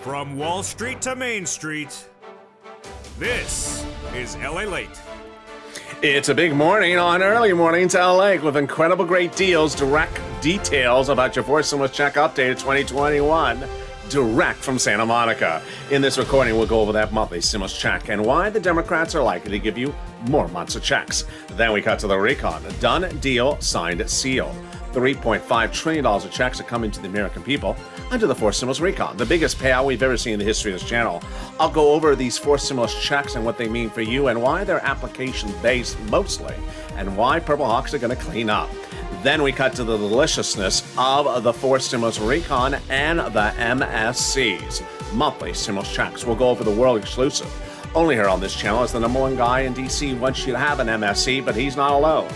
From Wall Street to Main Street, this is LALATE. It's a big morning on Early Mornings LALATE with incredible great deals, direct details about your Four Stimulus Check update 2021, direct from Santa Monica. In this recording, we'll go over that monthly stimulus check and why the Democrats are likely to give you more months of checks. Then we cut to the recon. Done deal, signed, sealed. $3.5 trillion of checks are coming to the American people under the Four Stimulus Recon, the biggest payout we've ever seen in the history of this channel. I'll go over these four stimulus checks and what they mean for you and why they're application-based mostly, and why Purple Hawks are going to clean up. Then we cut to the deliciousness of the Four Stimulus Recon and the MSCs, monthly stimulus checks. We'll go over the world exclusive. Only here on this channel is the number one guy in D.C. wants you to have an MSC, but he's not alone.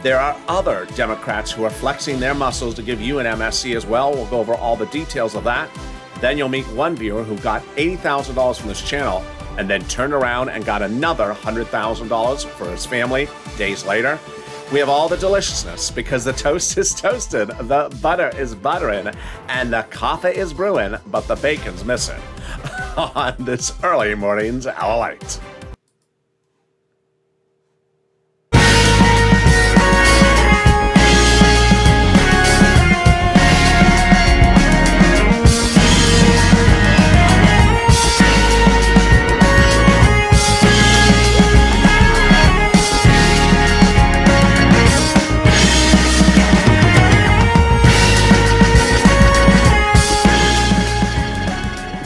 There are other Democrats who are flexing their muscles to give you an MSC as well. We'll go over all the details of that. Then you'll meet one viewer who got $80,000 from this channel and then turned around and got another $100,000 for his family days later. We have all the deliciousness because the toast is toasted, the butter is buttering, and the coffee is brewing, but the bacon's missing on this Early Mornings LALATE.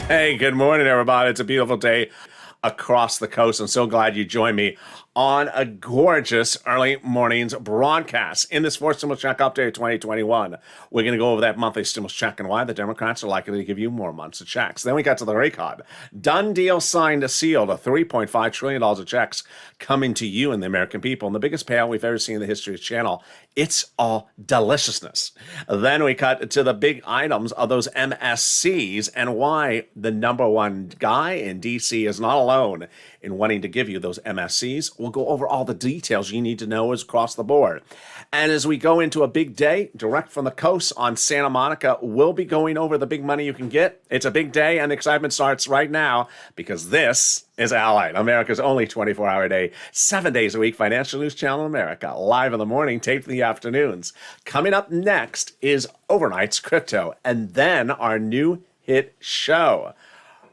Hey, good morning, everybody. It's a beautiful day across the coast. I'm so glad you joined me on a gorgeous Early Mornings broadcast. In this Four Stimulus Check Update 2021, we're going to go over that monthly stimulus check and why the Democrats are likely to give you more months of checks. Then we got to the recon. Done deal, signed, sealed. $3.5 trillion of checks coming to you and the American people. And the biggest payout we've ever seen in the history of the channel. It's all deliciousness. Then we cut to the big items of those MSCs and why the number one guy in D.C. is not alone in wanting to give you those MSCs. We'll go over all the details you need to know as across the board. And as we go into a big day, direct from the coast on Santa Monica, we'll be going over the big money you can get. It's a big day, and the excitement starts right now because this is LALATE, America's only 24-hour day, 7 days a week financial news channel in America, live in the morning, taped in the afternoons. Coming up next is Overnight's Crypto, and then our new hit show,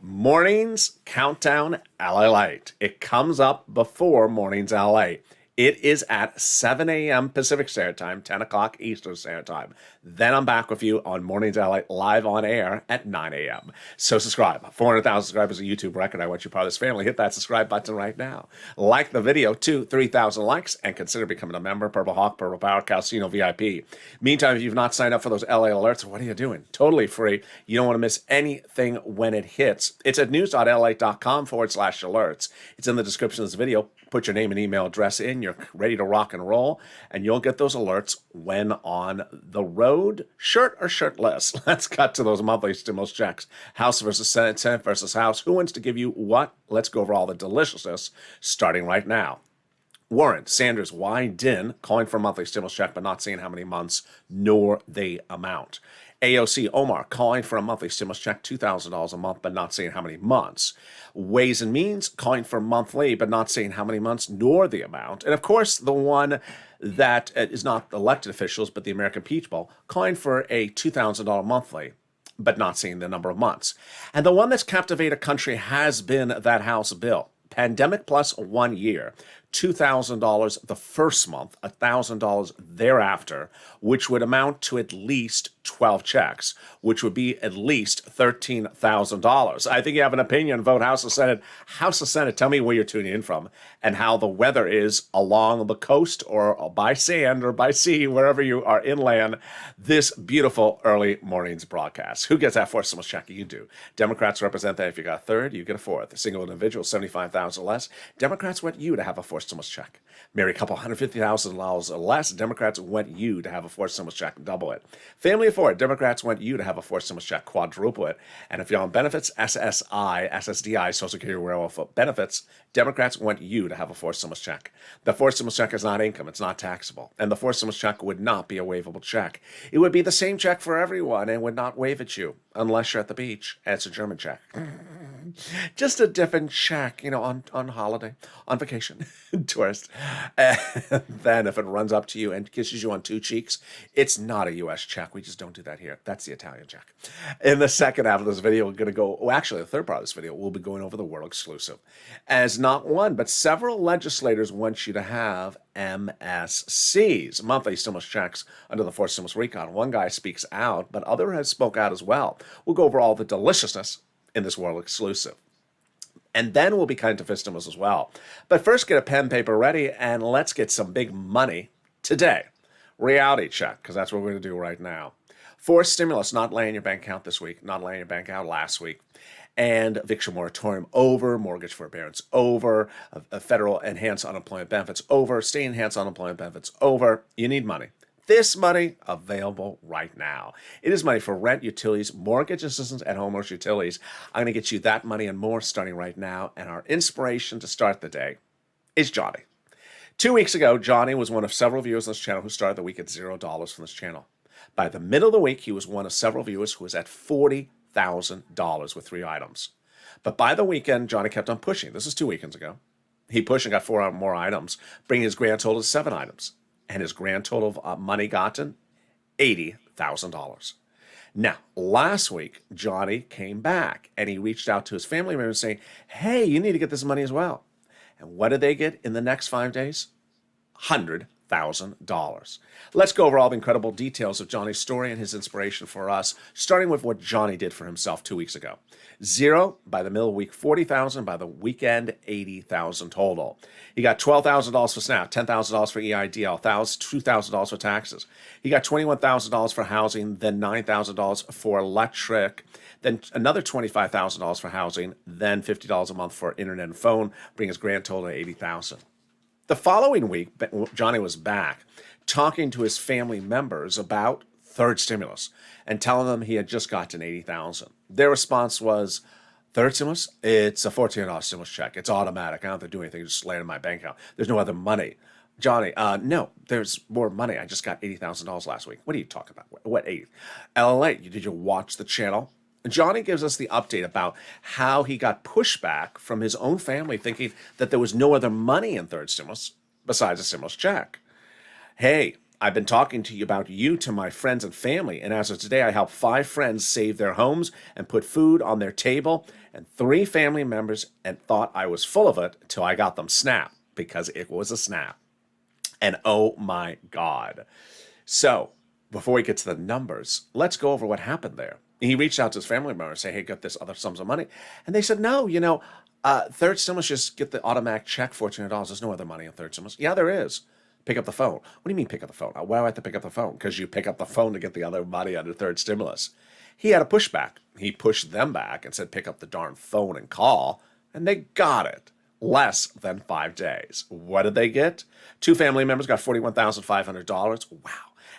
Mornings Countdown LALATE. It comes up before Mornings LALATE. It is at 7 a.m. Pacific Standard Time, 10 o'clock Eastern Standard Time. Then I'm back with you on Mornings LALATE live on air at 9 a.m. So subscribe. 400,000 subscribers is a YouTube record. I want you part of this family. Hit that subscribe button right now. Like the video, 3,000 likes, and consider becoming a member. Purple Hawk, Purple Power, Casino VIP. Meantime, if you've not signed up for those LA alerts, what are you doing? Totally free. You don't want to miss anything when it hits. It's at news.la.com/alerts. It's in the description of this video. Put your name and email address in. You're ready to rock and roll, and you'll get those alerts when on the road, shirt or shirtless. Let's cut to those monthly stimulus checks. House versus Senate, Senate versus House. Who wants to give you what? Let's go over all the deliciousness starting right now. Warren, Sanders, Wyden calling for a monthly stimulus check, but not saying how many months nor the amount. AOC, Omar, calling for a monthly stimulus check, $2,000 a month, but not saying how many months. Ways and Means, calling for monthly, but not saying how many months nor the amount. And of course, the one that is not elected officials, but the American people, calling for a $2,000 monthly, but not saying the number of months. And the one that's captivated a country has been that House bill. Pandemic plus 1 year, $2,000 the first month, $1,000 thereafter, which would amount to at least 12 checks, which would be at least $13,000. I think you have an opinion. Vote House or Senate. House or Senate, tell me where you're tuning in from and how the weather is along the coast or by sand or by sea, wherever you are inland, this beautiful Early Mornings broadcast. Who gets that fourth stimulus check? You do. Democrats represent that. If you got a third, you get a fourth. A single individual, $75,000 less. Democrats want you to have a fourth stimulus check. Marry a couple, $150,000 less. Democrats want you to have a fourth stimulus check and double it. Family of four, 4, Democrats want you to have a forced stimulus check, quadruple it. And if you're on benefits, SSI, SSDI, Social Security Welfare benefits, Democrats want you to have a forced stimulus check. The forced stimulus check is not income. It's not taxable. And the forced stimulus check would not be a waivable check. It would be the same check for everyone and would not waive at you unless you're at the beach. And it's a German check. Just a different check, on holiday, on vacation, tourist. And then if it runs up to you and kisses you on 2 cheeks, it's not a U.S. check. We just don't do that here. That's the Italian check. In the second half of this video, we're going to go, the third part of this video, we'll be going over the world exclusive. As not one, but several legislators want you to have MSCs, monthly stimulus checks, under the forced stimulus recon. One guy speaks out, but other has spoke out as well. We'll go over all the deliciousness in this world exclusive. And then we'll be kind to stimulus as well. But first, get a pen, paper ready, and let's get some big money today. Reality check, because that's what we're going to do right now. Forced stimulus, not laying your bank account this week, not laying your bank out last week. And eviction moratorium over, mortgage forbearance over, a federal enhanced unemployment benefits over, state enhanced unemployment benefits over. You need money. This money available right now. It is money for rent, utilities, mortgage assistance, and homeowners utilities. I'm going to get you that money and more starting right now. And our inspiration to start the day is Johnny. 2 weeks ago, Johnny was one of several viewers on this channel who started the week at $0 from this channel. By the middle of the week, he was one of several viewers who was at $40,000 with 3 items. But by the weekend, Johnny kept on pushing. This is 2 weekends ago. He pushed and got 4 more items, bringing his grand total to 7 items. And his grand total of money gotten, $80,000. Now, last week, Johnny came back and he reached out to his family members saying, hey, you need to get this money as well. And what did they get in the next 5 days? $100,000. Let's go over all the incredible details of Johnny's story and his inspiration for us, starting with what Johnny did for himself 2 weeks ago. 0 by the middle of the week, $40,000 by the weekend, $80,000 total. He got $12,000 for SNAP, $10,000 for EIDL, $2,000 for taxes. He got $21,000 for housing, then $9,000 for electric, then another $25,000 for housing, then $50 a month for internet and phone, bringing his grand total to $80,000. The following week, Johnny was back talking to his family members about third stimulus and telling them he had just gotten $80,000. Their response was, third stimulus? It's a $1,400 stimulus check. It's automatic. I don't have to do anything. Just lay it in my bank account. There's no other money. Johnny, no, there's more money. I just got $80,000 last week. What are you talking about? What 80? LALATE, did you watch the channel? Johnny gives us the update about how he got pushback from his own family thinking that there was no other money in third stimulus besides a stimulus check. Hey, I've been talking to you about you to my friends and family, and as of today, I helped 5 friends save their homes and put food on their table, and 3 family members and thought I was full of it till I got them SNAP, because it was a SNAP. And oh my God. So, before we get to the numbers, let's go over what happened there. He reached out to his family member and said, hey, got this other sums of money. And they said, no, third stimulus, just get the automatic check, $1,400. There's no other money in third stimulus. Yeah, there is. Pick up the phone. What do you mean pick up the phone? Why do I have to pick up the phone? Because you pick up the phone to get the other money under third stimulus. He had a pushback. He pushed them back and said, pick up the darn phone and call. And they got it. Less than 5 days. What did they get? 2 family members got $41,500. Wow.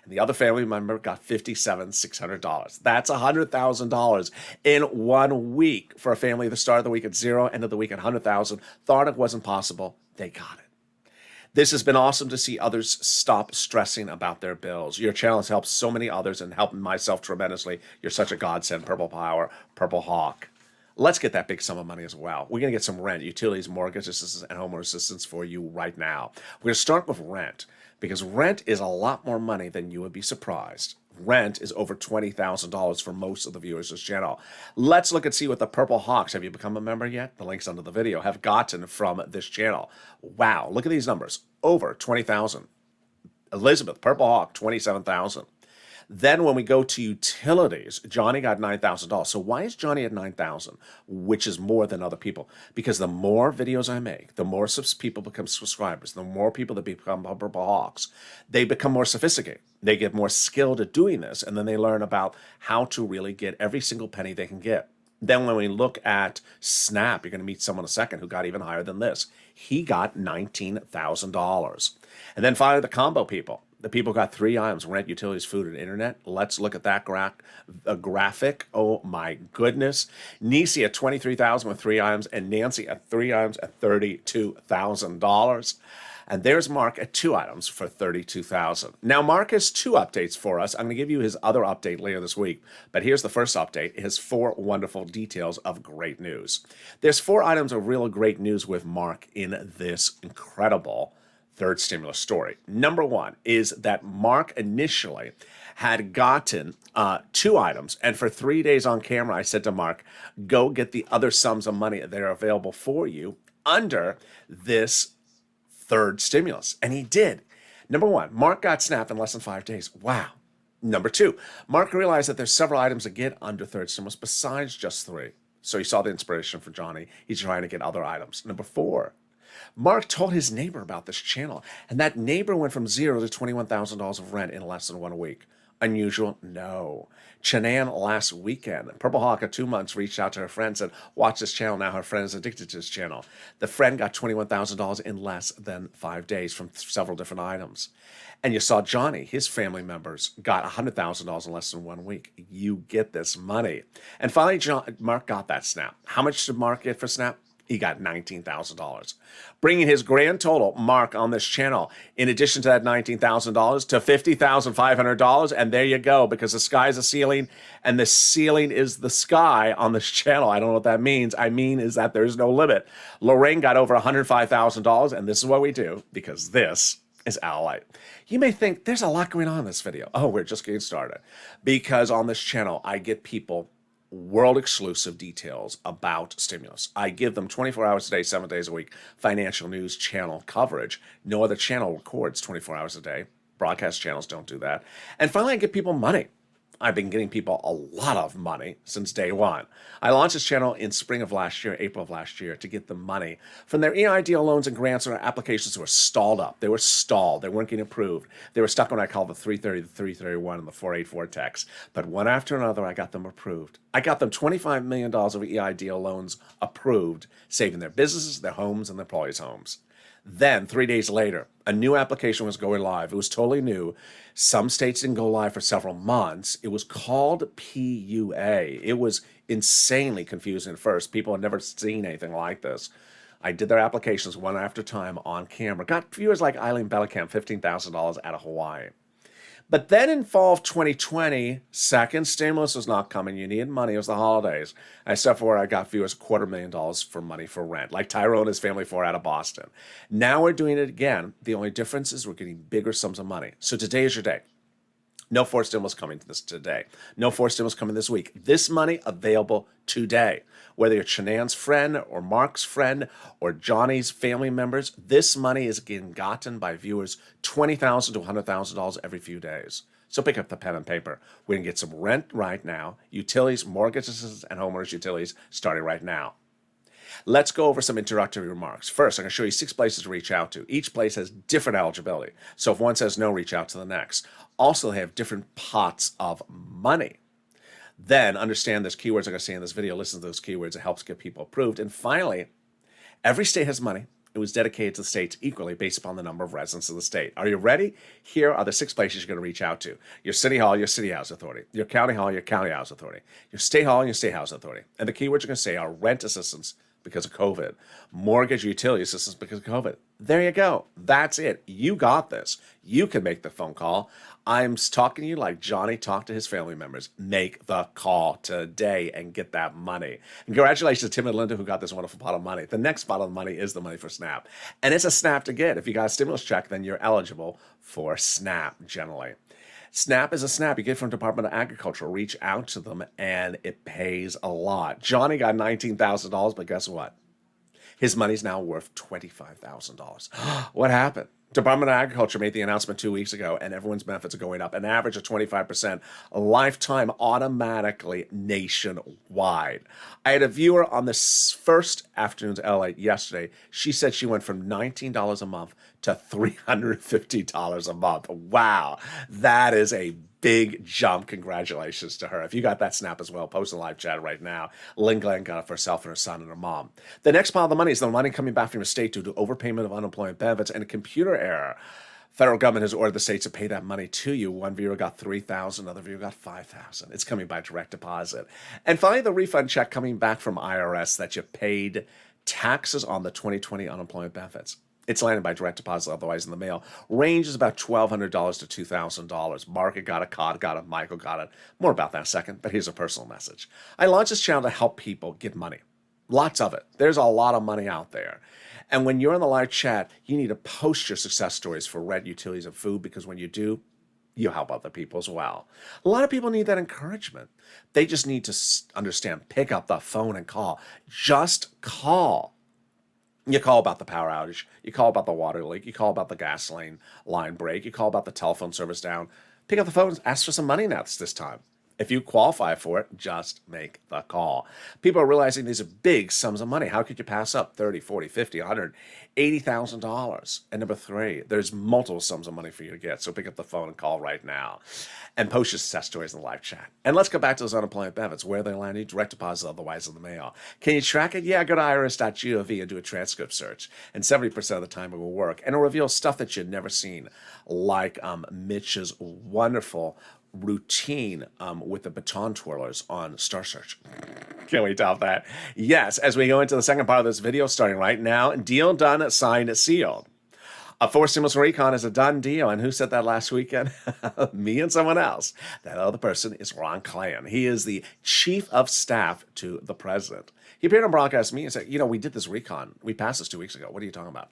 And the other family member got $57,600. That's $100,000 in 1 week for a family that started the week at 0, ended the week at $100,000. Thought it wasn't possible. They got it. This has been awesome to see others stop stressing about their bills. Your channel has helped so many others and helped myself tremendously. You're such a godsend, Purple Power, Purple Hawk. Let's get that big sum of money as well. We're going to get some rent, utilities, mortgage assistance, and homeowner assistance for you right now. We're going to start with rent because rent is a lot more money than you would be surprised. Rent is over $20,000 for most of the viewers of this channel. Let's look and see what the Purple Hawks, have you become a member yet? The link's under the video, have gotten from this channel. Wow, look at these numbers. Over $20,000. Elizabeth, Purple Hawk, $27,000. Then when we go to utilities, Johnny got $9,000. So why is Johnny at $9,000, which is more than other people? Because the more videos I make, the more people become subscribers, the more people that become Purple Hawks, they become more sophisticated. They get more skilled at doing this, and then they learn about how to really get every single penny they can get. Then when we look at Snap, you're going to meet someone in a second who got even higher than this. He got $19,000. And then finally, the combo people. The people got 3 items: rent, utilities, food, and internet. Let's look at that graphic. Oh my goodness. Nisi at $23,000 with 3 items, and Nancy at 3 items at $32,000. And there's Mark at 2 items for $32,000. Now, Mark has 2 updates for us. I'm going to give you his other update later this week. But here's the first update, his 4 wonderful details of great news. There's 4 items of real great news with Mark in this incredible third stimulus story. Number 1 is that Mark initially had gotten 2 items. And for 3 days on camera, I said to Mark, go get the other sums of money that are available for you under this third stimulus. And he did. Number 1, Mark got snapped in less than 5 days. Wow. Number 2, Mark realized that there's several items to get under third stimulus besides just 3. So he saw the inspiration for Johnny. He's trying to get other items. Number 4, Mark told his neighbor about this channel, and that neighbor went from $0 to $21,000 of rent in less than 1 week. Unusual? No. Chanan last weekend, Purple Hawk of 2 months, reached out to her friend and said, watch this channel. Now her friend is addicted to this channel. The friend got $21,000 in less than 5 days from several different items. And you saw Johnny, his family members, got $100,000 in less than 1 week. You get this money. And finally, Mark got that snap. How much did Mark get for snap? He got $19,000, bringing his grand total, Mark, on this channel, in addition to that $19,000, to $50,500. And there you go, because the sky's the ceiling, and the ceiling is the sky on this channel. I don't know what that means. I mean is that there's no limit. Lorraine got over $105,000, and this is what we do, because this is LALATE. You may think there's a lot going on in this video. Oh, we're just getting started. Because on this channel, I get people world exclusive details about stimulus. I give them 24 hours a day, 7 days a week, financial news channel coverage. No other channel records 24 hours a day. Broadcast channels don't do that. And finally, I give people money. I've been getting people a lot of money since day one. I launched this channel in spring of last year, April of last year, to get them money from their EIDL loans and grants or applications that were stalled up. They were stalled. They weren't getting approved. They were stuck on what I call the 330, the 331, and the 484 tax. But one after another, I got them approved. I got them $25 million of EIDL loans approved, saving their businesses, their homes, and their employees' homes. Then, 3 days later, a new application was going live. It was totally new. Some states didn't go live for several months. It was called PUA. It was insanely confusing at first. People had never seen anything like this. I did their applications one after time on camera. Got viewers like Eileen Bellicamp, $15,000 out of Hawaii. But then in fall of 2020, second stimulus was not coming. You needed money. It was the holidays. Except for where I got viewers $250,000 for money for rent, like Tyrone and his family for out of Boston. Now we're doing it again. The only difference is we're getting bigger sums of money. So today is your day. No fourth stimulus coming to this today. No fourth stimulus coming this week. This money available today. Whether you're Chanan's friend or Mark's friend or Johnny's family members, this money is getting gotten by viewers $20,000 to $100,000 every few days. So pick up the pen and paper. We're going to get some rent right now, utilities, mortgages, and homeowners utilities starting right now. Let's go over some introductory remarks. First, I'm going to show you 6 places to reach out to. Each place has different eligibility. So if one says no, reach out to the next. Also, they have different pots of money. Then understand there's keywords I'm going to say in this video. Listen to those keywords. It helps get people approved. And finally, every state has money. It was dedicated to the states equally based upon the number of residents of the state. Are you ready? Here are the 6 places you're going to reach out to. Your city hall, your city house authority. Your county hall, your county house authority. Your state hall, and your state house authority. And the keywords you're going to say are rent assistance because of COVID, mortgage utility assistance because of COVID. There you go. That's it. You got this. You can make the phone call. I'm talking to you like Johnny talked to his family members. Make the call today and get that money. And congratulations to Tim and Linda who got this wonderful pot of money. The next pot of money is the money for SNAP. And it's a SNAP to get. If you got a stimulus check, then you're eligible for SNAP generally. SNAP is a SNAP you get from Department of Agriculture. Reach out to them, and it pays a lot. Johnny got $19,000, but guess what? His money's now worth $25,000. What happened? Department of Agriculture made the announcement 2 weeks ago, and everyone's benefits are going up, an average of 25%, a lifetime automatically nationwide. I had a viewer on this first afternoon's LALATE yesterday. She said she went from $19 a month to $350 a month. Wow, that is a big jump. Congratulations to her. If you got that snap as well, post in the live chat right now. Ling got it for herself and her son and her mom. The next pile of the money is the money coming back from your state due to overpayment of unemployment benefits and a computer error. Federal government has ordered the states to pay that money to you. One viewer got $3,000, another viewer got $5,000. It's coming by direct deposit. And finally, the refund check coming back from IRS that you paid taxes on the 2020 unemployment benefits. It's landed by direct deposit, otherwise in the mail. Range is about $1,200 to $2,000. Margaret got it, Cod got it, Michael got it. More about that in a second, but here's a personal message. I launched this channel to help people get money. Lots of it. There's a lot of money out there. And when you're in the live chat, you need to post your success stories for rent, utilities, and food, because when you do, you help other people as well. A lot of people need that encouragement. They just need to understand, pick up the phone and call. Just call. You call about the power outage. You call about the water leak. You call about the gasoline line break. You call about the telephone service down. Pick up the phone and ask for some money now this time. If you qualify for it, just make the call. People are realizing these are big sums of money. How could you pass up $30, $40, $50, $180,000? And number three, there's multiple sums of money for you to get. So pick up the phone and call right now. And post your success stories in the live chat. And let's go back to those unemployment benefits. Where they landing? Direct deposit, otherwise in the mail. Can you track it? Yeah, go to irs.gov and do a transcript search. And 70% of the time it will work. And it'll reveal stuff that you've never seen, like Mitch's wonderful routine with the baton twirlers on Star Search. Can't wait to have that. Yes, as we go into the second part of this video, starting right now, deal done, signed, sealed. A forced stimulus recon is a done deal. And who said that last weekend? Me and someone else. That other person is Ron Klain. He is the chief of staff to the president. He appeared on Broadcast Me and said, we did this recon. We passed this 2 weeks ago. What are you talking about?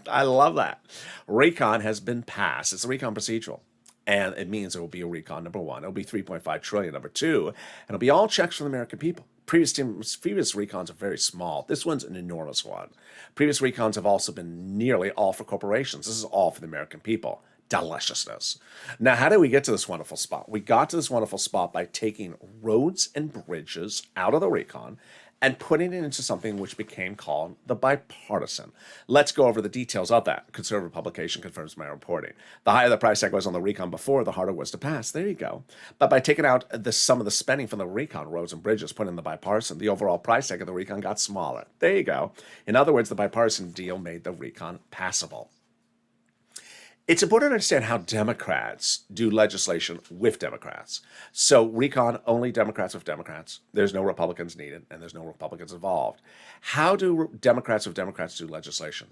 I love that. Recon has been passed. It's a recon procedural. And it means there will be a recon, number one. It'll be $3.5 trillion, number two. And it'll be all checks from the American people. Previous recons are very small. This one's an enormous one. Previous recons have also been nearly all for corporations. This is all for the American people. Deliciousness. Now, how did we get to this wonderful spot? We got to this wonderful spot by taking roads and bridges out of the recon and putting it into something which became called the bipartisan. Let's go over the details of that. Conservative publication confirms my reporting. The higher the price tag was on the recon before, the harder it was to pass. There you go. But by taking out some of the spending from the recon, roads and bridges, put in the bipartisan, the overall price tag of the recon got smaller. There you go. In other words, the bipartisan deal made the recon passable. It's important to understand how Democrats do legislation with Democrats. So recon, only Democrats with Democrats. There's no Republicans needed, and there's no Republicans involved. How do Democrats with Democrats do legislation?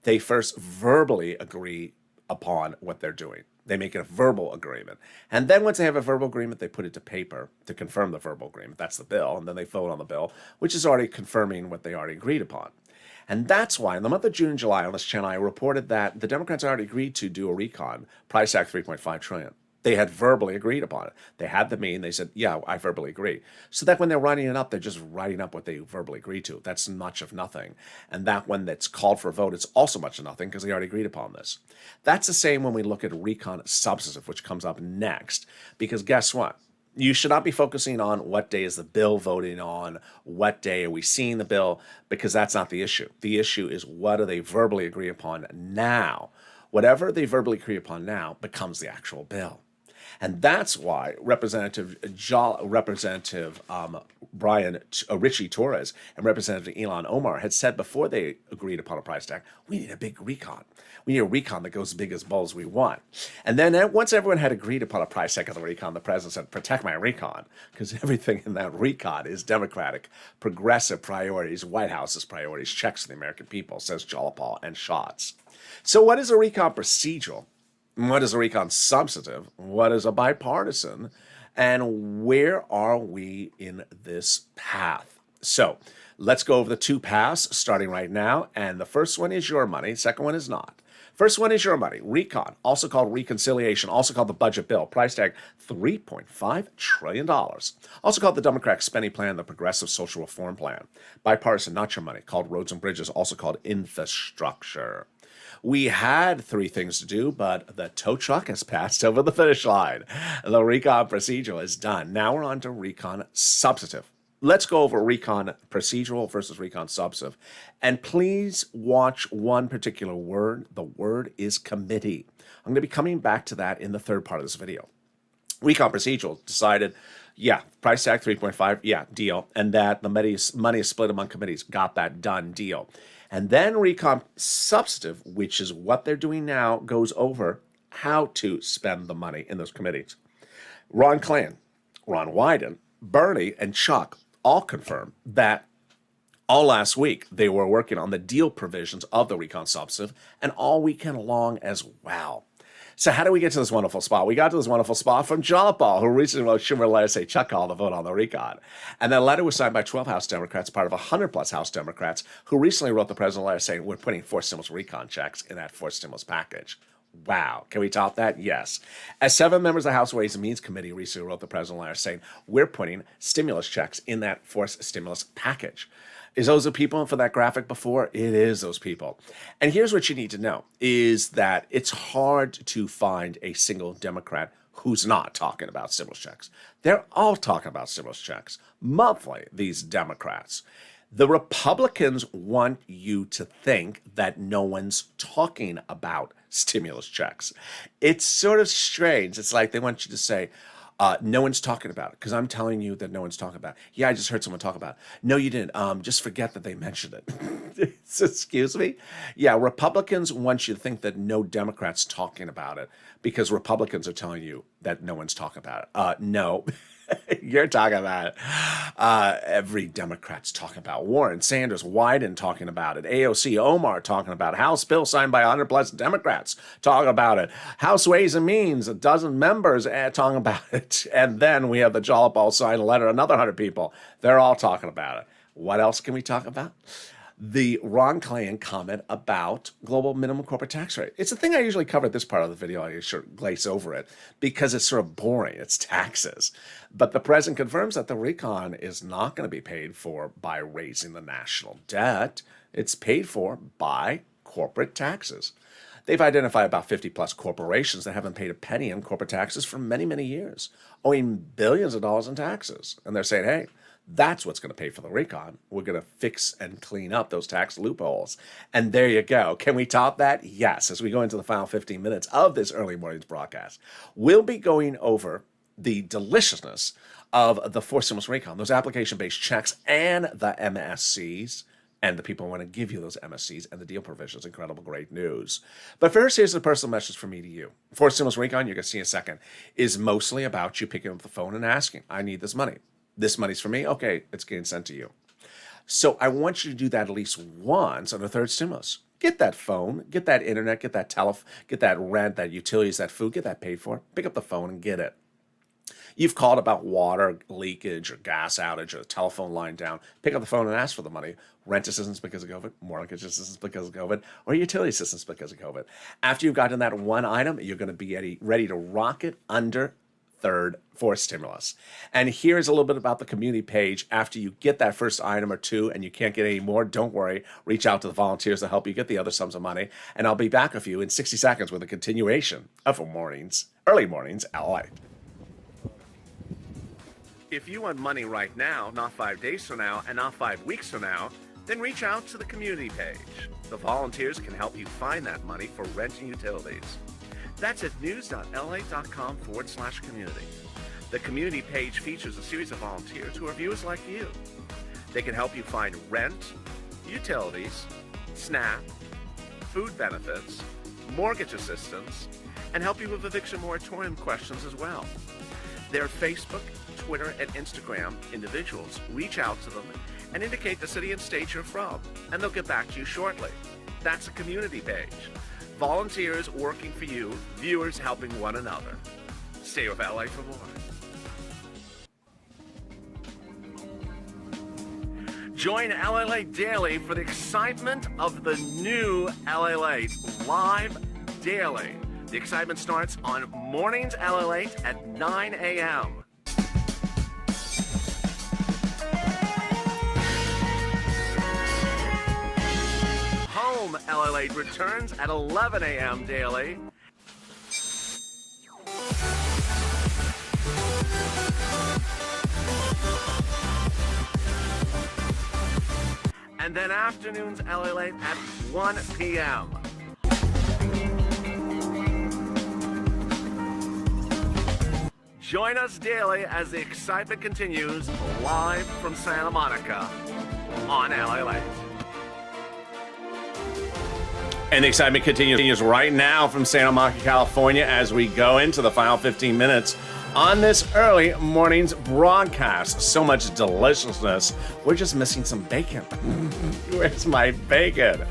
They first verbally agree upon what they're doing. They make it a verbal agreement. And then once they have a verbal agreement, they put it to paper to confirm the verbal agreement. That's the bill. And then they vote on the bill, which is already confirming what they already agreed upon. And that's why in the month of June and July on this channel, I reported that the Democrats already agreed to do a recon, price tag $3.5 trillion. They had verbally agreed upon it. They had the meeting. They said, yeah, I verbally agree. So that when they're writing it up, they're just writing up what they verbally agreed to. That's much of nothing. And that when that's called for a vote, it's also much of nothing because they already agreed upon this. That's the same when we look at recon substantive, which comes up next. Because guess what? You should not be focusing on what day is the bill voting on, what day are we seeing the bill, because that's not the issue. The issue is what do they verbally agree upon now. Whatever they verbally agree upon now becomes the actual bill. And that's why Representative Brian Richie Torres and Representative Ilhan Omar had said before they agreed upon a price tag, we need a big recon. We need a recon that goes as big as balls we want. And then once everyone had agreed upon a price tag of the recon, the president said, protect my recon, because everything in that recon is Democratic, progressive priorities, White House's priorities, checks to the American people, says Jalapal and Schatz. So what is a recon procedural? What is a recon substantive? What is a bipartisan? And where are we in this path? So let's go over the two paths starting right now. And the first one is your money. Second one is not. First one is your money. Recon, also called reconciliation, also called the budget bill. Price tag $3.5 trillion. Also called the Democratic spending plan, the progressive social reform plan. Bipartisan, not your money, called roads and bridges, also called infrastructure. We had three things to do, but the tow truck has passed over the finish line. The recon procedural is done. Now we're on to recon substantive. Let's go over recon procedural versus recon substantive. And please watch one particular word. The word is committee. I'm going to be coming back to that in the third part of this video. Recon procedural decided, yeah, price tag 3.5, yeah, deal. And that the money is split among committees. Got that done, deal. And then recon substantive, which is what they're doing now, goes over how to spend the money in those committees. Ron Klain, Ron Wyden, Bernie, and Chuck all confirmed that all last week they were working on the deal provisions of the recon substantive and all weekend long as well. So how do we get to this wonderful spot? We got to this wonderful spot from Jalopal, who recently wrote Schumer a letter say Chuck called the vote on the recon. And that letter was signed by 12 House Democrats, part of 100 plus House Democrats, who recently wrote the president a letter saying we're putting forced stimulus recon checks in that forced stimulus package. Wow. Can we top that? Yes. As 7 members of the House Ways and Means Committee recently wrote the president a letter saying we're putting stimulus checks in that forced stimulus package. Is those the people for that graphic before? It is those people. And here's what you need to know is that it's hard to find a single Democrat who's not talking about stimulus checks. They're all talking about stimulus checks monthly, these Democrats. The Republicans want you to think that no one's talking about stimulus checks. It's sort of strange. It's like they want you to say, no one's talking about it, because I'm telling you that no one's talking about it. Yeah, I just heard someone talk about it. No, you didn't. Just forget that they mentioned it. Excuse me? Yeah, Republicans want you to think that no Democrat's talking about it because Republicans are telling you that no one's talking about it. No. You're talking about it. Every Democrat's talking about it. Warren, Sanders, Wyden talking about it. AOC, Omar talking about it. House bill signed by 100 plus Democrats talking about it. House Ways and Means, a dozen members talking about it. And then we have the Jalopal signed letter, another 100 people. They're all talking about it. What else can we talk about? The Ron Klain comment about global minimum corporate tax rate. It's a thing I usually cover at this part of the video. I sort of glaze over it because it's sort of boring. It's taxes. But the president confirms that the recon is not going to be paid for by raising the national debt. It's paid for by corporate taxes. They've identified about 50 plus corporations that haven't paid a penny in corporate taxes for many, many years, owing billions of dollars in taxes. And they're saying, hey, that's what's going to pay for the recon. We're going to fix and clean up those tax loopholes. And there you go. Can we top that? Yes. As we go into the final 15 minutes of this early morning's broadcast, we'll be going over the deliciousness of the forced stimulus recon, those application-based checks and the MSCs, and the people who want to give you those MSCs and the deal provisions. Incredible, great news. But first, here's a personal message from me to you. Forced stimulus recon, you're going to see in a second, is mostly about you picking up the phone and asking, I need this money. This money's for me. Okay, it's getting sent to you. So I want you to do that at least once on the third stimulus. Get that phone, get that internet, get that get that rent, that utilities, that food, get that paid for. Pick up the phone and get it. You've called about water leakage or gas outage or a telephone line down. Pick up the phone and ask for the money. Rent assistance because of COVID, mortgage assistance because of COVID, or utility assistance because of COVID. After you've gotten that one item, you're going to be ready to rock it under fourth stimulus. And here's a little bit about the community page. After you get that first item or two and you can't get any more, don't worry. Reach out to the volunteers to help you get the other sums of money. And I'll be back with you in 60 seconds with a continuation of Early Mornings LA. If you want money right now, not 5 days from now, and not 5 weeks from now, then reach out to the community page. The volunteers can help you find that money for rent and utilities. That's at news.la.com/community. The community page features a series of volunteers who are viewers like you. They can help you find rent, utilities, SNAP, food benefits, mortgage assistance, and help you with eviction moratorium questions as well. Their Facebook, Twitter, and Instagram individuals reach out to them and indicate the city and state you're from, and they'll get back to you shortly. That's a community page. Volunteers working for you, viewers helping one another. Stay with LA for more. Join LALATE daily for the excitement of the new LALATE live daily. The excitement starts on Mornings LALATE at 9 a.m. Home LALATE returns at 11 a.m. daily. And then afternoons LALATE at 1 p.m. Join us daily as the excitement continues live from Santa Monica on LALATE. And the excitement continues right now from Santa Monica, California, as we go into the final 15 minutes on this early morning's broadcast. So much deliciousness. We're just missing some bacon. Where's my bacon?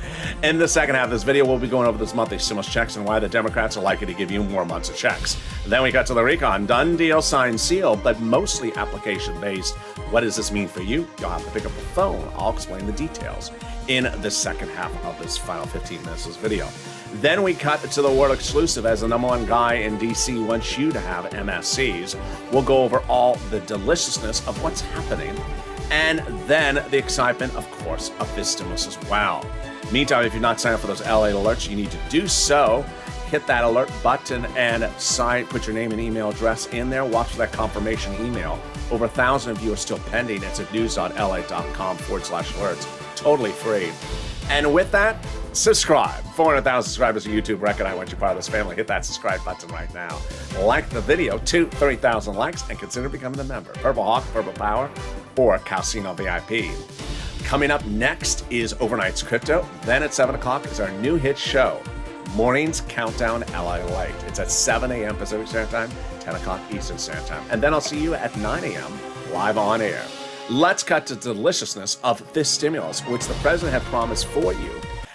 In the second half of this video, we'll be going over this monthly stimulus checks and why the Democrats are likely to give you more months of checks. Then we got to the recon. Done deal, signed, sealed, but mostly application-based. What does this mean for you? You'll have to pick up the phone. I'll explain the details in the second half of this final 15 minutes of this video. Then we cut to the world exclusive as the number one guy in DC wants you to have MSCs. We'll go over all the deliciousness of what's happening and then the excitement, of course, of this stimulus as well. Meantime, if you're not signed up for those LA alerts, you need to do so. Hit that alert button and put your name and email address in there. Watch for that confirmation email. Over 1,000 of you are still pending. It's at news.la.com/alerts. Totally free. And with that, subscribe. 400,000 subscribers to YouTube record. I want you part of this family. Hit that subscribe button right now. Like the video to 30,000 likes and consider becoming a member. Purple Hawk, Purple Power, or Calcino VIP. Coming up next is Overnight's Crypto. Then at 7 o'clock is our new hit show, Mornings Countdown LALATE. It's at 7 a.m. Pacific Standard Time, 10 o'clock Eastern Standard Time. And then I'll see you at 9 a.m. live on air. Let's cut to the deliciousness of this stimulus, which the president had promised for you.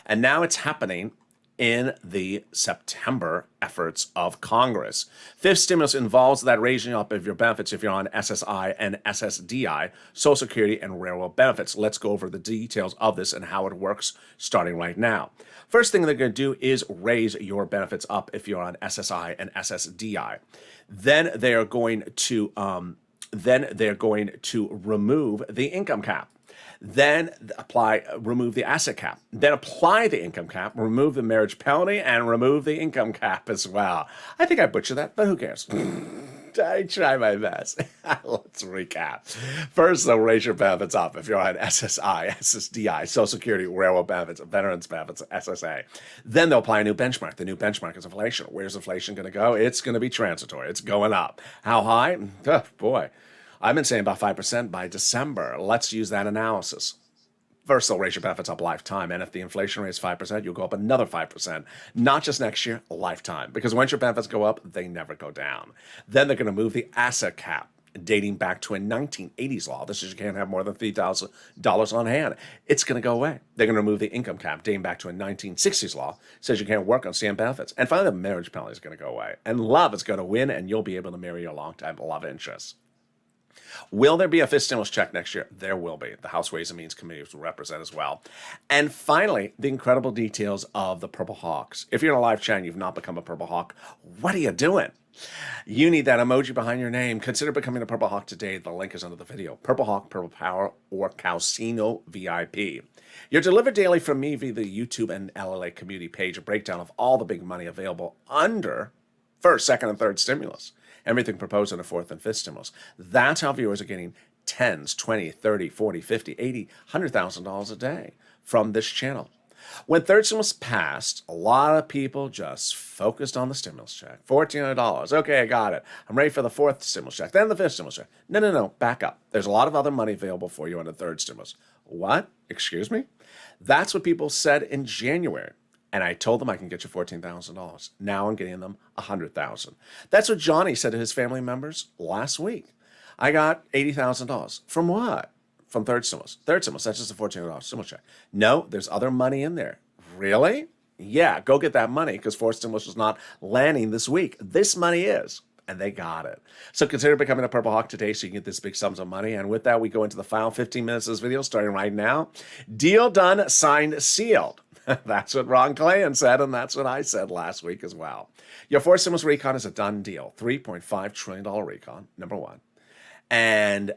And now it's happening in the September efforts of Congress. Fifth stimulus involves that raising up of your benefits if you're on SSI and SSDI, Social Security and railroad benefits. Let's go over the details of this and how it works starting right now. First thing they're going to do is raise your benefits up if you're on SSI and SSDI. Then they're going to remove the income cap. Then remove the asset cap. Then apply the income cap, remove the marriage penalty, and remove the income cap as well. I think I butchered that, but who cares? I try my best. Let's recap. First, they'll raise your benefits up if you're on SSI, SSDI, Social Security, railroad benefits, veterans benefits, SSA. Then they'll apply a new benchmark. The new benchmark is inflation. Where's inflation going to go? It's going to be transitory. It's going up. How high? Oh, boy. I've been saying about 5% by December. Let's use that analysis. First, they'll raise your benefits up lifetime. And if the inflation rate is 5%, you'll go up another 5%. Not just next year, lifetime. Because once your benefits go up, they never go down. Then they're going to move the asset cap, dating back to a 1980s law. This is you can't have more than $3,000 on hand. It's going to go away. They're going to remove the income cap, dating back to a 1960s law. Says you can't work on stamp benefits. And finally, the marriage penalty is going to go away. And love is going to win, and you'll be able to marry your longtime love interest. Will there be a fifth stimulus check next year? There will be. The House Ways and Means Committee will represent as well. And finally, the incredible details of the Purple Hawks. If you're in a live chat and you've not become a Purple Hawk, what are you doing? You need that emoji behind your name. Consider becoming a Purple Hawk today. The link is under the video. Purple Hawk, Purple Power, or Calcino VIP. You're delivered daily from me via the YouTube and LLA community page, a breakdown of all the big money available under first, second, and third stimulus. Everything proposed in the fourth and fifth stimulus. That's how viewers are getting 10s, 20, 30, 40, 50, 80, $100,000 a day from this channel. When third stimulus passed, a lot of people just focused on the stimulus check. $1,400. Okay, I got it. I'm ready for the fourth stimulus check. Then the fifth stimulus check. No. Back up. There's a lot of other money available for you on the third stimulus. What? Excuse me? That's what people said in January. And I told them I can get you $14,000. Now I'm getting them $100,000. That's what Johnny said to his family members last week. I got $80,000. From what? From third stimulus. Third stimulus, that's just a $1,400 stimulus check. No, there's other money in there. Really? Yeah, go get that money because fourth stimulus is not landing this week. This money is. And they got it. So consider becoming a Purple Hawk today so you can get this big sums of money. And with that, we go into the final 15 minutes of this video starting right now. Deal done, signed, sealed. That's what Ron Klahan said, and that's what I said last week as well. Your fourth stimulus recon is a done deal. $3.5 trillion recon, number one. And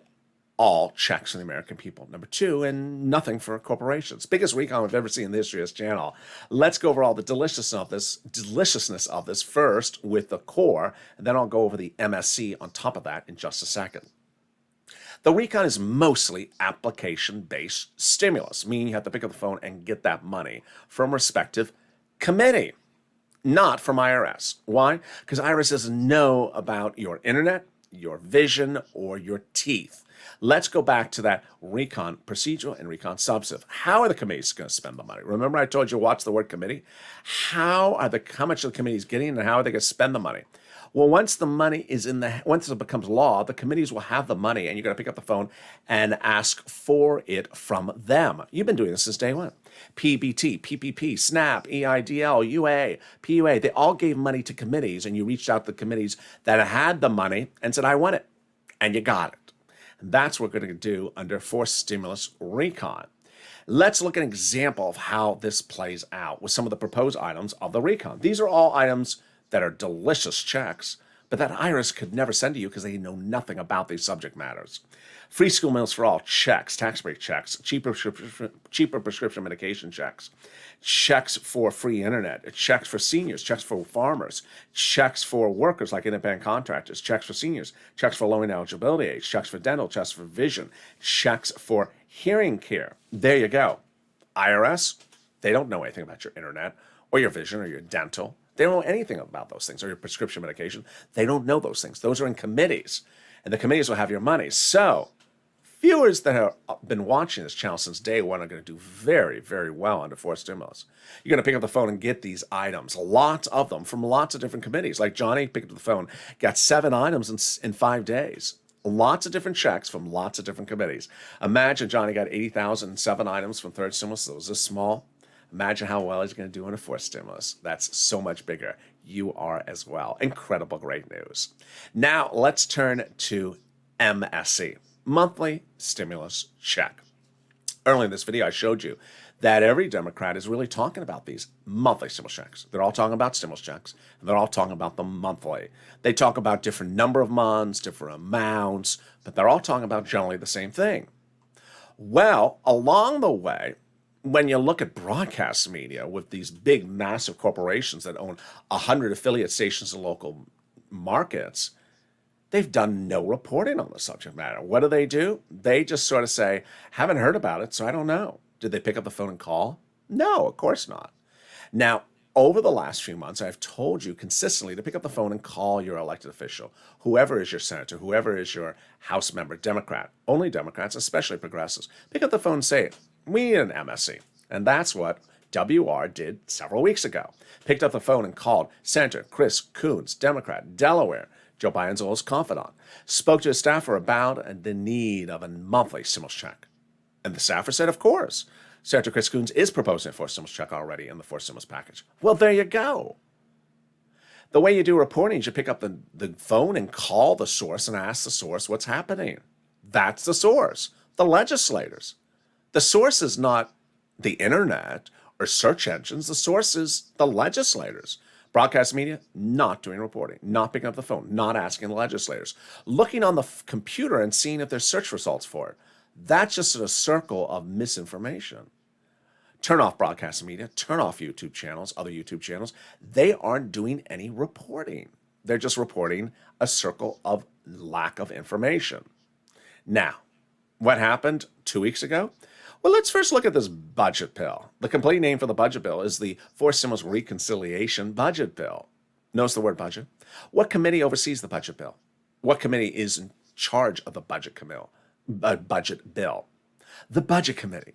all checks for the American people, number two, and nothing for corporations. Biggest recon we've ever seen in the history of this channel. Let's go over all the deliciousness of this first with the core, and then I'll go over the MSC on top of that in just a second. The recon is mostly application-based stimulus, meaning you have to pick up the phone and get that money from respective committee, not from IRS. Why? Because IRS doesn't know about your internet, your vision, or your teeth. Let's go back to that recon procedural and recon substantive. How are the committees going to spend the money? Remember I told you watch the word committee? How much are the committees getting, and how are they going to spend the money? Well, once it becomes law, the committees will have the money, and you're going to pick up the phone and ask for it from them. You've been doing this since day one. PBT, PPP, SNAP, EIDL, UA, PUA, they all gave money to committees, and you reached out to the committees that had the money and said, I want it, and you got it. And that's what we're going to do under forced stimulus recon. Let's look at an example of how this plays out with some of the proposed items of the recon. These are all items that are delicious checks, but that IRS could never send to you because they know nothing about these subject matters. Free school meals for all, checks, tax break checks, cheaper prescription medication checks, checks for free internet, checks for seniors, checks for farmers, checks for workers like independent contractors, checks for seniors, checks for low eligibility age, checks for dental, checks for vision, checks for hearing care. There you go. IRS, they don't know anything about your internet or your vision or your dental. They don't know anything about those things, or your prescription medication. They don't know those things. Those are in committees, and the committees will have your money. So viewers that have been watching this channel since day one are going to do very, very well under forced stimulus. You're going to pick up the phone and get these items, lots of them from lots of different committees. Like Johnny picked up the phone, got 7 items in 5 days. Lots of different checks from lots of different committees. Imagine Johnny got 80,000, 7 items from third stimulus. So it was this small. Imagine how well he's going to do in a fourth stimulus. That's so much bigger. You are as well. Incredible, great news. Now let's turn to MSC, monthly stimulus check. Earlier in this video, I showed you that every Democrat is really talking about these monthly stimulus checks. They're all talking about stimulus checks, and they're all talking about them monthly. They talk about different number of months, different amounts, but they're all talking about generally the same thing. Well, along the way, when you look at broadcast media with these big, massive corporations that own 100 affiliate stations in local markets, they've done no reporting on the subject matter. What do? They just sort of say, haven't heard about it, so I don't know. Did they pick up the phone and call? No, of course not. Now, over the last few months, I've told you consistently to pick up the phone and call your elected official, whoever is your senator, whoever is your House member, Democrat, only Democrats, especially progressives. Pick up the phone and say it. We need an MSC. And that's what WR did several weeks ago. Picked up the phone and called Senator Chris Coons, Democrat, Delaware, Joe Biden's oldest confidant. Spoke to his staffer about the need of a monthly stimulus check. And the staffer said, of course. Senator Chris Coons is proposing a forced stimulus check already in the forced stimulus package. Well, there you go. The way you do reporting is you pick up the phone and call the source and ask the source what's happening. That's the source, the legislators. The source is not the internet or search engines. The source is the legislators. Broadcast media, not doing reporting, not picking up the phone, not asking the legislators, looking on the computer and seeing if there's search results for it. That's just a circle of misinformation. Turn off broadcast media, turn off YouTube channels, other YouTube channels. They aren't doing any reporting. They're just reporting a circle of lack of information. Now, what happened 2 weeks ago? Well, let's first look at this budget bill. The complete name for the budget bill is the Forced Stimulus Reconciliation Budget Bill. Notice the word budget. What committee oversees the budget bill? What committee is in charge of the budget bill? The budget committee.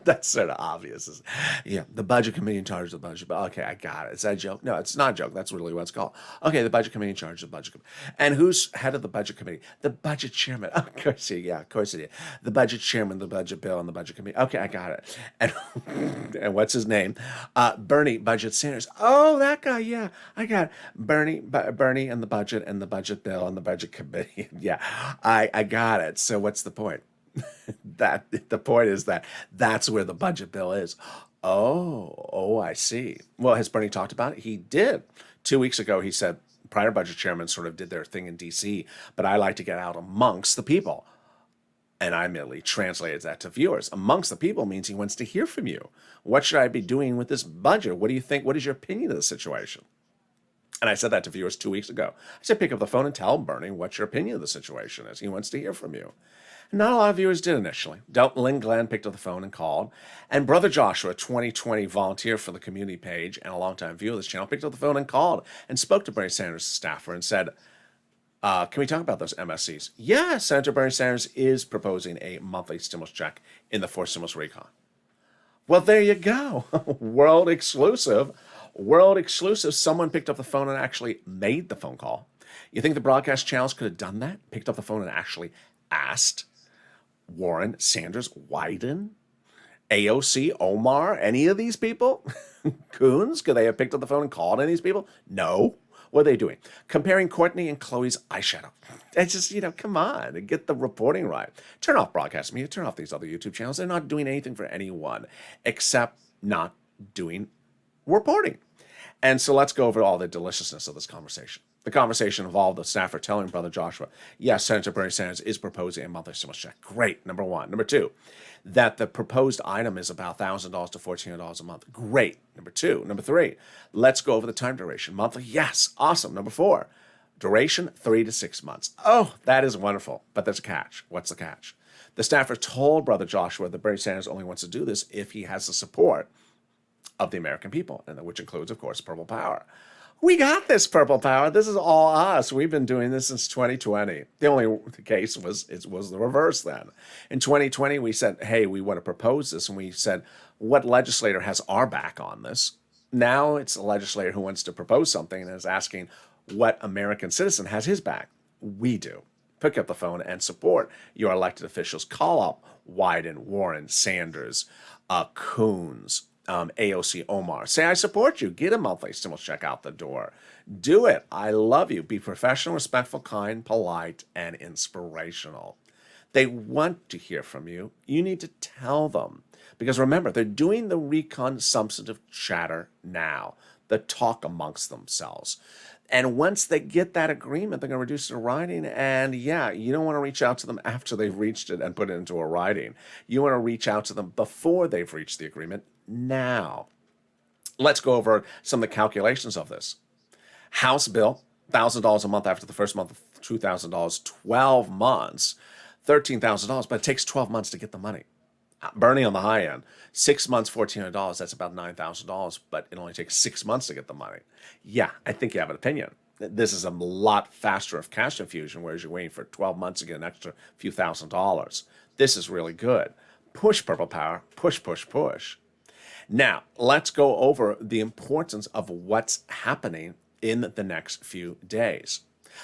That's sort of obvious. Yeah, the budget committee in charge of the budget bill. Okay, I got it. Is that a joke? No, it's not a joke. That's really what it's called. Okay, the budget committee in charge of the budget committee. And who's head of the budget committee? The budget chairman. Oh, of course, yeah, of course it is. The budget chairman, the budget bill, and the budget committee. Okay, I got it. And what's his name? Bernie Budget Sanders. Oh, that guy. Yeah, I got it. Bernie and the budget bill and the budget committee. Yeah, I got it. So what's the point? The point is that's where the budget bill is. Oh, I see. Well, has Bernie talked about it? He did. 2 weeks ago, he said prior budget chairmen sort of did their thing in D.C., but I like to get out amongst the people. And I merely translated that to viewers. Amongst the people means he wants to hear from you. What should I be doing with this budget? What do you think? What is your opinion of the situation? And I said that to viewers 2 weeks ago. I said, pick up the phone and tell Bernie what your opinion of the situation is. He wants to hear from you. Not a lot of viewers did initially. Lynn Glenn picked up the phone and called. And Brother Joshua, 2020 volunteer for the community page and a longtime viewer of this channel, picked up the phone and called and spoke to Bernie Sanders' staffer and said, Can we talk about those MSCs? Yeah, Senator Bernie Sanders is proposing a monthly stimulus check in the forced stimulus recon. Well, there you go. World exclusive. World exclusive. Someone picked up the phone and actually made the phone call. You think the broadcast channels could have done that? Picked up the phone and actually asked Warren, Sanders, Wyden, AOC, Omar, any of these people? Coons? Could they have picked up the phone and called any of these people? No. What are they doing? Comparing Courtney and Chloe's eyeshadow. It's just, come on, get the reporting right. Turn off broadcast media, turn off these other YouTube channels. They're not doing anything for anyone except not doing reporting. And so let's go over all the deliciousness of this conversation. The conversation involved the staffer telling Brother Joshua, yes, Senator Bernie Sanders is proposing a monthly stimulus check. Great, number one. Number two, that the proposed item is about $1,000 to $1,400 a month. Great. Number two. Number three, let's go over the time duration. Monthly, yes, awesome. Number four, duration 3 to 6 months. Oh, that is wonderful. But there's a catch. What's the catch? The staffer told Brother Joshua that Bernie Sanders only wants to do this if he has the support of the American people, and which includes, of course, Purple Power. We got this, Purple Power. This is all us. We've been doing this since 2020. The only case was the reverse then. In 2020, we said, hey, we want to propose this. And we said, what legislator has our back on this? Now it's a legislator who wants to propose something and is asking what American citizen has his back. We do. Pick up the phone and support your elected officials. Call up Wyden, Warren, Sanders, Coons, AOC, Omar. Say, I support you. Get a monthly stimulus check out the door. Do it. I love you. Be professional, respectful, kind, polite, and inspirational. They want to hear from you. You need to tell them. Because remember, they're doing the recon substantive chatter now, the talk amongst themselves. And once they get that agreement, they're going to reduce it to writing. And yeah, you don't want to reach out to them after they've reached it and put it into a writing. You want to reach out to them before they've reached the agreement. Now, let's go over some of the calculations of this. House bill, $1,000 a month after the first month, $2,000, 12 months, $13,000, but it takes 12 months to get the money. Bernie on the high end, 6 months, $1,400, that's about $9,000, but it only takes 6 months to get the money. Yeah, I think you have an opinion. This is a lot faster of cash infusion, whereas you're waiting for 12 months to get an extra few $1,000s. This is really good. Push, Purple Power, push, push, push. Now, let's go over the importance of what's happening in the next few days.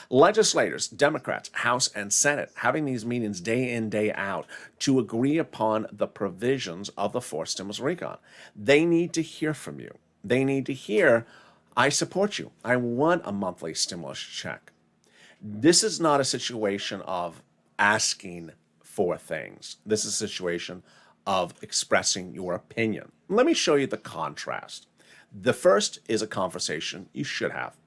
Legislators, Democrats, House and Senate, having these meetings day in, day out to agree upon the provisions of the forced stimulus recon. They need to hear from you. They need to hear, I support you. I want a monthly stimulus check. This is not a situation of asking for things. This is a situation of expressing your opinion. Let me show you the contrast. The first is a conversation you should have.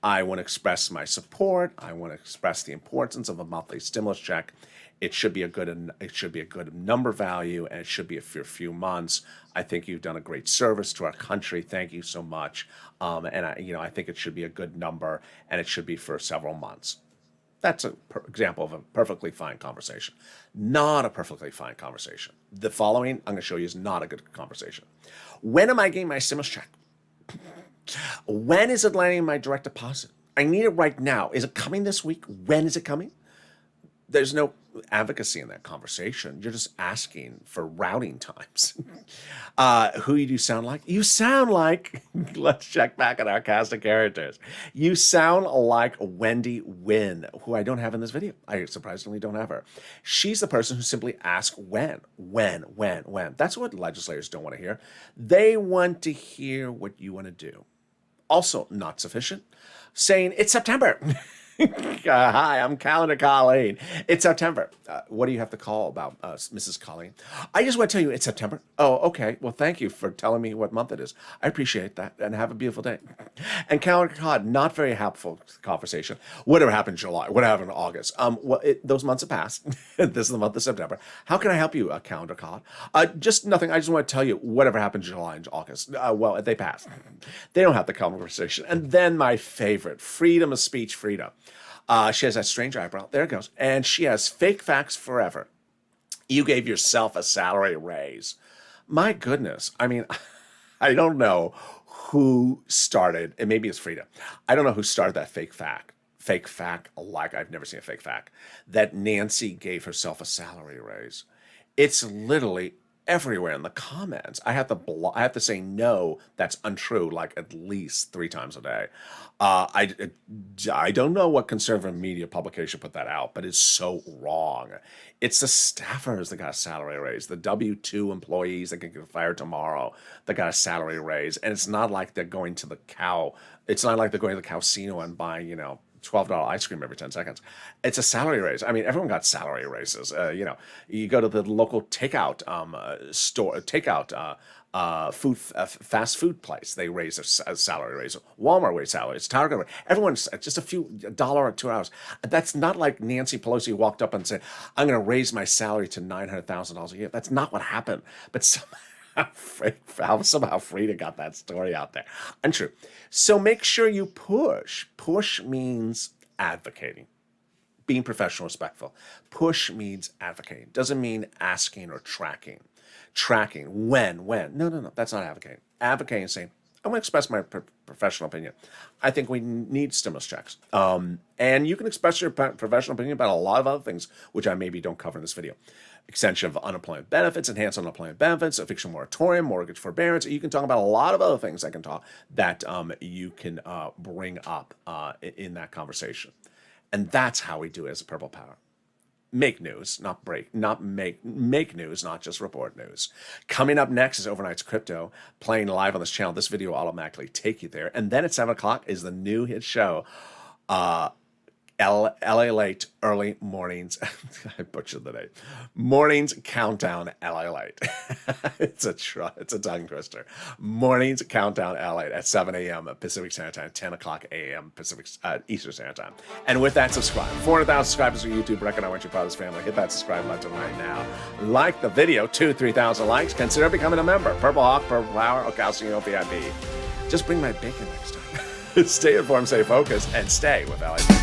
I want to express my support. I want to express the importance of a monthly stimulus check. It should be a good number value, and it should be for a few months. I think you've done a great service to our country. Thank you so much. And I think it should be a good number, and it should be for several months. That's an example of a perfectly fine conversation. Not a perfectly fine conversation. The following I'm going to show you is not a good conversation. When am I getting my stimulus check? When is it landing in my direct deposit? I need it right now. Is it coming this week? When is it coming? There's no advocacy in that conversation. You're just asking for routing times. Who do you sound like? You sound like, let's check back at our cast of characters. You sound like Wendy Wynn, who I don't have in this video. I surprisingly don't have her. She's the person who simply asks when. That's what legislators don't want to hear. They want to hear what you want to do. Also, not sufficient, saying it's September. Hi, I'm Calendar Colleen. It's September. What do you have to call about Mrs. Colleen? I just want to tell you it's September. Oh, okay. Well, thank you for telling me what month it is. I appreciate that, and have a beautiful day. And Calendar Cod, not very helpful conversation. Whatever happened in July? What happened in August? Those months have passed. This is the month of September. How can I help you, Calendar Cod? Just nothing. I just want to tell you whatever happened in July and August. Well, they passed. They don't have the conversation. And then my favorite, freedom of speech, Frida. She has that strange eyebrow. There it goes. And she has fake facts forever. You gave yourself a salary raise. My goodness. I mean, I don't know who started, and maybe it's Frida. I don't know who started that fake fact fake fact, like I've never seen a fake fact, that Nancy gave herself a salary raise. It's literally everywhere in the comments. I have to say no, that's untrue, like at least 3 times a day. I don't know what conservative media publication put that out, but it's so wrong. It's the staffers that got a salary raise, the W-2 employees that can get fired tomorrow that got a salary raise, and it's not like they're going to the cow. It's not like they're going to the casino and buying, $12 ice cream every 10 seconds. It's a salary raise. I mean, everyone got salary raises. You go to the local takeout fast food place, they raise a salary raise. Walmart raised salaries. Target, everyone's just a few $1 or $2. That's not like Nancy Pelosi walked up and said, "I'm going to raise my salary to $900,000 a year." That's not what happened. But somehow Frida got that story out there. Untrue. So make sure you push. Push means advocating, being professional, respectful. Push means advocating. Doesn't mean asking or tracking. Tracking. When. No. That's not advocating. Advocating is saying, I want to express my professional opinion. I think we need stimulus checks. And you can express your professional opinion about a lot of other things, which I maybe don't cover in this video. Extension of unemployment benefits, enhanced unemployment benefits, eviction moratorium, mortgage forbearance. You can talk about a lot of other things that you can bring up in that conversation. And that's how we do it as a Purple Power. Make news, make news, not just report news. Coming up next is Overnight's Crypto, playing live on this channel. This video will automatically take you there. And then at 7 o'clock is the new hit show, LALATE Early Mornings. I butchered the name. Mornings Countdown LALATE. It's a tongue twister. Mornings Countdown LALATE at 7 a.m. Pacific Standard Time, 10 o'clock a.m. Eastern Standard Time. And with that, subscribe. 400,000 subscribers on YouTube. Reckon I want you part of this family. Hit that subscribe button right now. Like the video. 3,000 likes. Consider becoming a member. Purple Hawk, Purple Power, or Calcium VIP. Just bring my bacon next time. Stay informed, stay focused, and stay with LA.